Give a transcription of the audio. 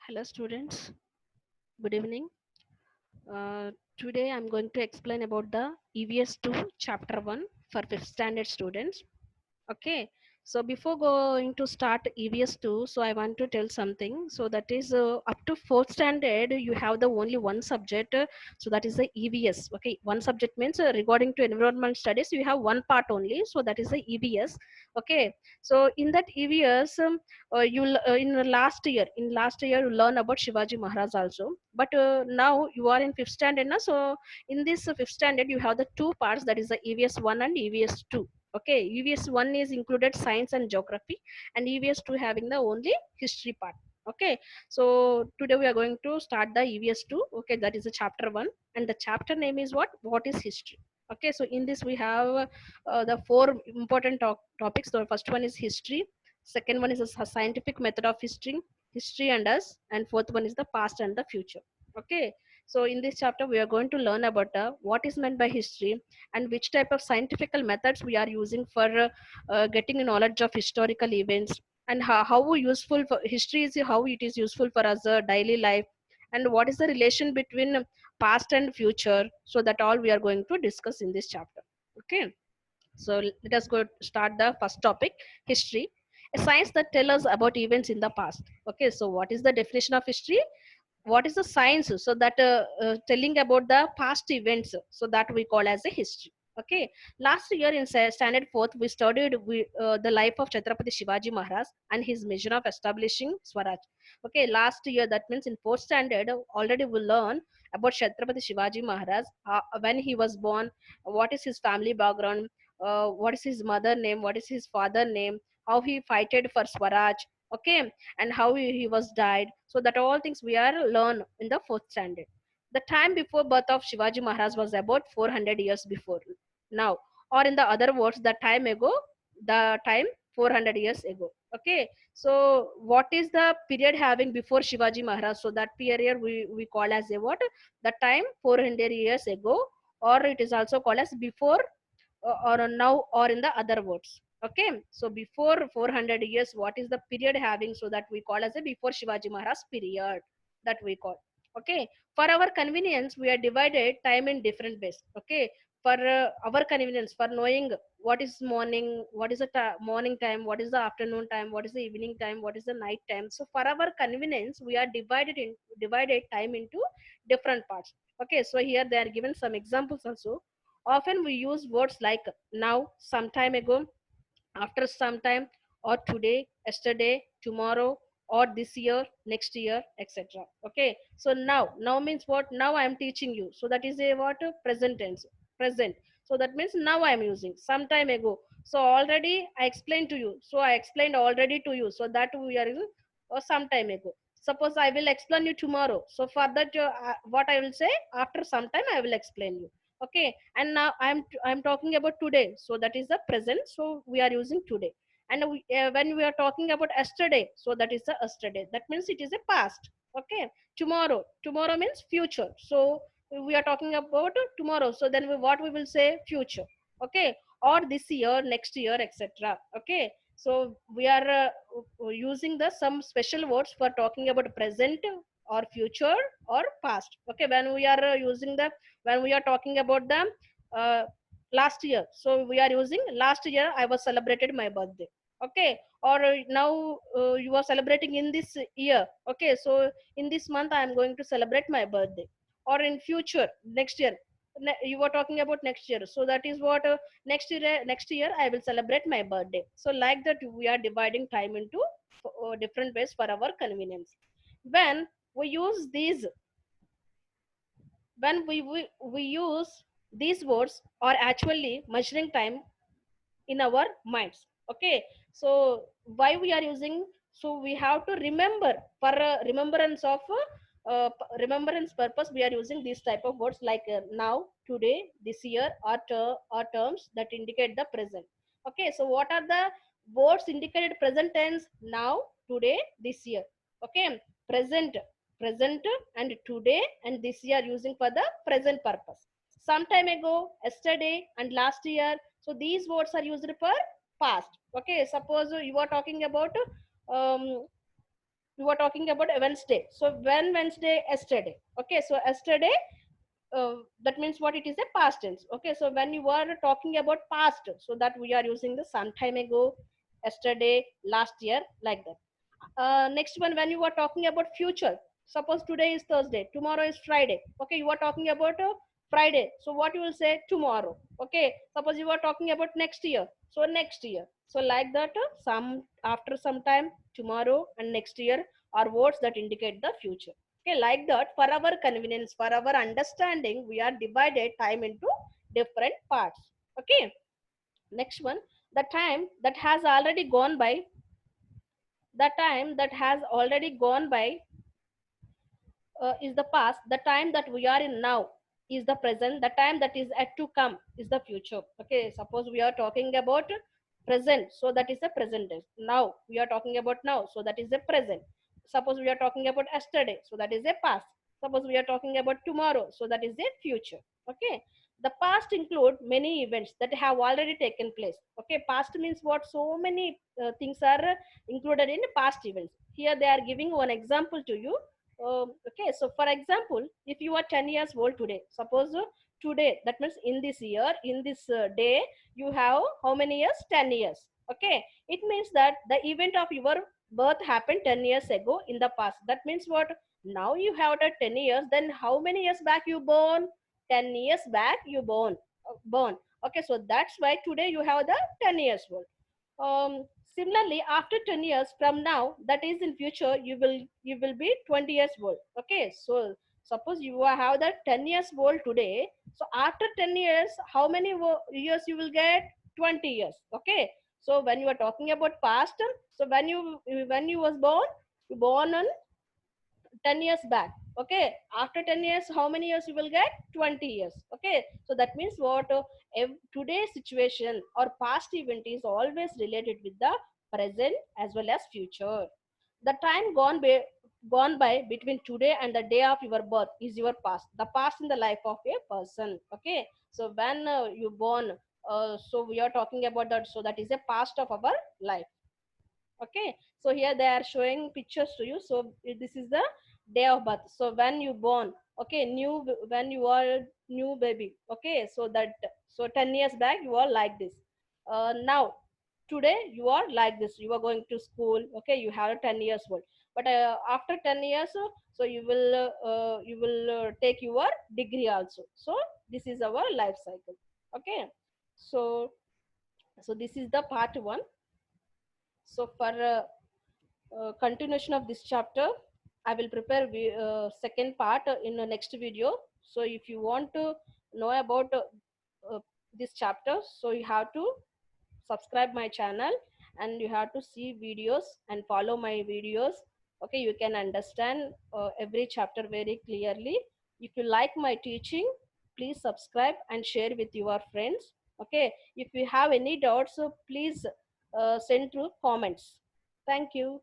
Hello students, good evening. Uh, Today I'm going to explain about the EVS2 chapter 1 for 5th standard students. Okay, so before going to start EVS2, so I want to tell something. So that is up to 4th standard, you have the only one subject. So that is the EVS. Okay, one subject means regarding to environmental studies, you have one part only. So that is the EVS. Okay, so in that EVS, in the last year you learn about Shivaji Maharaj also. But now you are in 5th standard, na? So in this 5th standard, you have the two parts. That is the EVS 1 and EVS 2. Okay, EVS 1 is included science and geography, and EVS 2 having the only history part. Okay, so today we are going to start the EVS 2. Okay, that is the chapter 1, and the chapter name is what is history. Okay, so in this we have the four important topics. The first one is history, second one is a scientific method of history and us, and fourth one is the past and the future. Okay, so in this chapter we are going to learn about what is meant by history, and which type of scientific methods we are using for getting knowledge of historical events, and how useful for history is, how it is useful for us daily life, and what is the relation between past and future. So that all we are going to discuss in this chapter. Okay, so let us go start the first topic, history, a science that tells us about events in the past. Okay, so what is the definition of history? What is the science? So that telling about the past events, so that we call as a history. Okay, last year in standard fourth we studied the life of Chhatrapati Shivaji Maharaj and his mission of establishing Swaraj. Okay, last year, that means in fourth standard, already we learn about Chhatrapati Shivaji Maharaj, when he was born, what is his family background, what is his mother name, what is his father name, how he fighted for Swaraj. Okay, and how he was died. So that all things we are learn in the fourth standard. The time before birth of Shivaji Maharaj was about 400 years before now, or in the other words, the time ago, the time 400 years ago. Okay, so what is the period having before Shivaji Maharaj? So that period we call as a what? The time 400 years ago, or it is also called as before, or now, or in the other words. Okay, so before 400 years, what is the period having? So that we call as a before Shivaji Maharaj period, that we call. Okay, for our convenience we are divided time in different ways. Okay, for our convenience, for knowing what is morning, what is the morning time, what is the afternoon time, what is the evening time, what is the night time. So for our convenience we are divided time into different parts. Okay, so here they are given some examples also. Often we use words like now, some time ago, after some time, or today, yesterday, tomorrow, or this year, next year, etc. Okay, so now means what? Now I am teaching you. So that is a what? Present tense. Present. So that means now I am using. Some time ago. So already I explained to you. So I explained already to you. So that we are using, or some time ago. Suppose I will explain you tomorrow. So for that, what I will say, after some time I will explain you. Okay, and now I'm talking about today. So that is the present. So we are using today. And when we are talking about yesterday, so that is the yesterday. That means it is a past. Okay, tomorrow means future. So we are talking about tomorrow. So then what we will say, future. Okay, or this year, next year, etc. Okay, so we are using the some special words for talking about present or future or past. Okay, when we are using the, when we are talking about the uh, last year, so we are using last year I was celebrated my birthday. Okay, or now you are celebrating in this year. Okay, so in this month I am going to celebrate my birthday. Or in future, next year, you were talking about next year. So that is what, next year I will celebrate my birthday. So like that we are dividing time into different ways for our convenience. When we use these, when we use these words are actually measuring time in our minds. Okay, so why we are using, so we have to remember, for remembrance of remembrance purpose we are using these type of words like now, today, this year, or terms that indicate the present. Okay, so what are the words indicated present tense? Now, today, this year. Okay, present, present, and today and this year using for the present purpose. Some time ago, yesterday, and last year. So these words are used for past. Okay, suppose you are talking about um, we were talking about a Wednesday. So when Wednesday? Yesterday. Okay, so yesterday, that means what? It is a past tense. Okay, so when you are talking about past, so that we are using the some time ago, yesterday, last year, like that. Next one, when you are talking about future, suppose today is Thursday, tomorrow is Friday. Okay, you are talking about Friday, so what you will say? Tomorrow. Okay, suppose you are talking about next year, so next year. So like that, some after some time, tomorrow and next year are words that indicate the future. Okay, like that, for our convenience, for our understanding, we are divided time into different parts. Okay, next one, the time that has already gone by, the time that has already gone by is the past. The time that we are in now is the present. The time that is yet to come is the future. Okay, suppose we are talking about present, so that is the present tense. Now we are talking about now, so that is the present. Suppose we are talking about yesterday, so that is a past. Suppose we are talking about tomorrow, so that is the future. Okay, the past include many events that have already taken place. Okay, past means what? So many things are included in past events. Here they are giving one example to you. Okay, so for example, if you are 10 years old today, suppose today, that means in this year, in this day, you have how many years? 10 years. Okay, it means that the event of your birth happened 10 years ago in the past. That means what? Now you have the 10 years, then how many years back you born? 10 years back you born. Okay, so that's why today you have the 10 years old. Similarly, after 10 years from now, that is in future, you will be 20 years old. Okay, so suppose you have that 10 years old today, so after 10 years, how many years you will get? 20 years. Okay, so when you are talking about past, so when you was born, you born on 10 years back. Okay, after 10 years, how many years you will get? 20 years. Okay, so that means what? Today's situation or past event is always related with the present as well as future. The time gone by between today and the day of your birth is your past, the past in the life of a person. Okay, so when you born, so we are talking about that, so that is a past of our life. Okay, so here they are showing pictures to you. So this is the day of birth. So when you born, okay, when you are new baby. Okay, so that, so 10 years back you are like this. Now today you are like this, you are going to school. Okay, you have 10 years old, but after 10 years, so you will take your degree also. So this is our life cycle. Okay, so this is the part one. So for continuation of this chapter, I will prepare second part in the next video. So if you want to know about uh, this chapter, so you have to subscribe my channel and you have to see videos and follow my videos. Okay, you can understand every chapter very clearly. If you like my teaching, please subscribe and share with your friends. Okay, if you have any doubts, so please send through comments. Thank you.